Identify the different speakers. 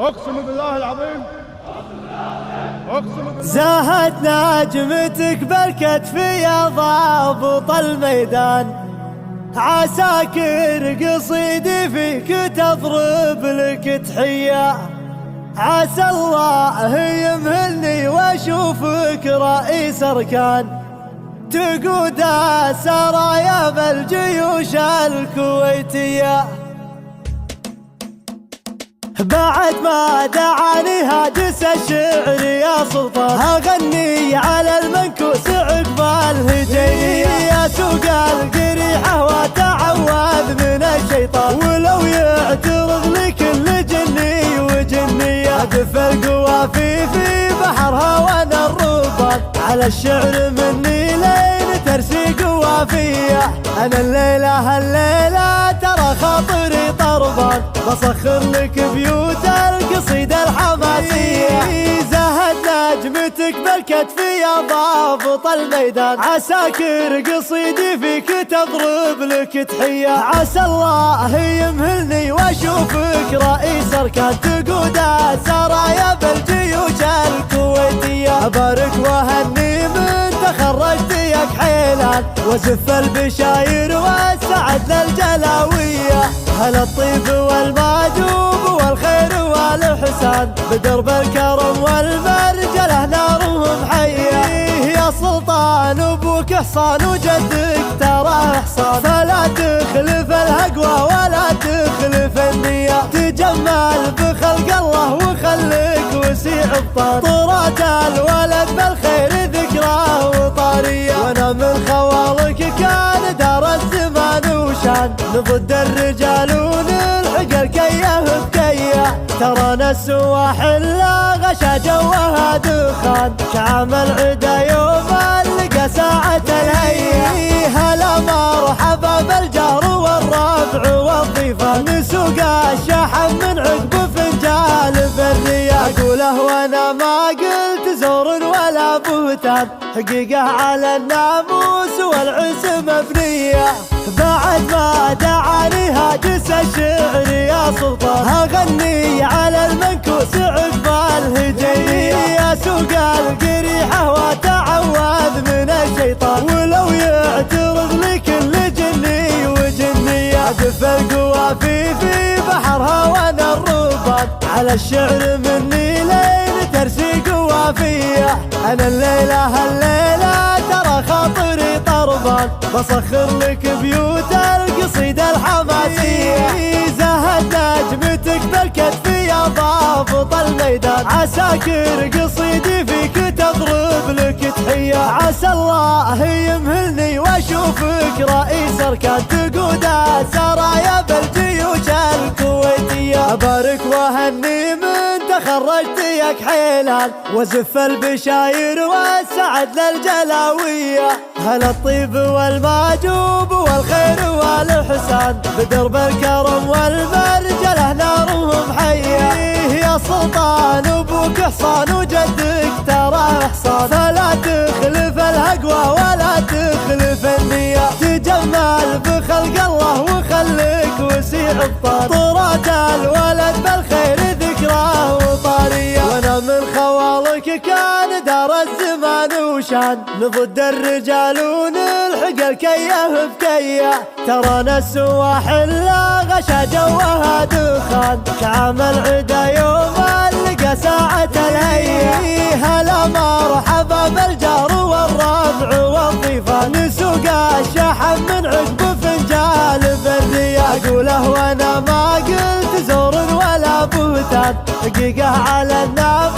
Speaker 1: اقسم بالله العظيم.
Speaker 2: زاهت نجمتك بالكتف يا ضابط الميدان، عساكر قصيدي فيك تضرب لك تحية. عسى الله يمهلني واشوفك رئيس اركان، تقود سرايا بالجيوش الكويتية. بعد ما دعاني هاجس الشعر يا سلطان، اغني على المنكوس عقب الهجيني. يا سوق القريحة وتعوذ من الشيطان، ولو يعترض لك جني وجنية. ادف القوافي في بحرها وانا الربان، على الشعر مني لين ترسي قوافية. انا الليلة ترى خاطري طربان، بسخر لك بيوت القصيدة الحماسية. زهد نجمتك بالكتف يا ضابط الميدان، عساكر قصيدي فيك تضرب لك تحية. عسى الله يمهلني واشوفك رئيس اركان، تقود سرايا بالجيوش الكويتية. ابارك واهني من تخرجت يا كحيلان، وزف البشاير والسعد للجلاوية. هل الطيب والماجوب والخير والحسان، بدرب الكرم والمرجله نارهم حيه. يا سلطان ابوك حصان وجدك ترى حصان، فلا تخلف الهقوى ولا تخلف النية. تجمل بخلق الله وخليك وسيع بطان، طرات الولد بالخير ذكراه وطارية. وانا من خوالك كان دار الزمان وشان، نضد الرجال ونلحق الكيه بكيه. ترانا السواحل غشا جوها دخان، كعام العدا يوم لقى ساعة الهية. هلا مرحبا بالجار والربع والضيفان، نسوق الشحن من عقب فنجال بالريا. اقوله وانا ما قلت زور ولا بهتان، حقيقة على الناموس والعز مبنية. بعد ما دعاني هاجس الشعر يا سلطان، اغني على المنكوس عقب الهجيني. يا سوق القريحة وتعوذ من الشيطان، ولو يعترض لك جني وجنية. ادف القوافي في بحرها وانا الربان، على الشعر مني لين ترسي قوافية. انا الليلة ترى خاطري طربان، بسخر لك بيوت القصيدة الحماسية. زهد نجمتك بالكتف يا ضابط الميدان، عساكر قصيدي فيك تضرب لك تحية. عسى الله يمهلني واشوفك رئيس اركان، تقود سرايا بالجيوش الكويتية. ابارك واهني من تخرجت يا كحيلان، وزف البشاير والسعد للجلاوية. هل الطيب والماجوب والخير والحسان، بدرب الكرم والمرجله نارهم حيه. يا سلطان ابوك حصان وجدك ترى حصان، فلا تخلف الهقوى ولا تخلف النية. تجمل بخلق الله وخليك وسيع بطان، طرات الولد بالخير ذكراه وطارية. وانا من خوالك كان دار الزمان وشان، نضد الرجال ونلحق الكيه بكيه. ترانا السواحل غشا جوها دخان، كعام العدا يوم لقى ساعة الهية. هلا مرحبا بالجار والربع والضيفان، نسوق الشحن من عقب فنجال بالريا. اقوله وانا ما قلت زور ولا بهتان، حقيقة على النام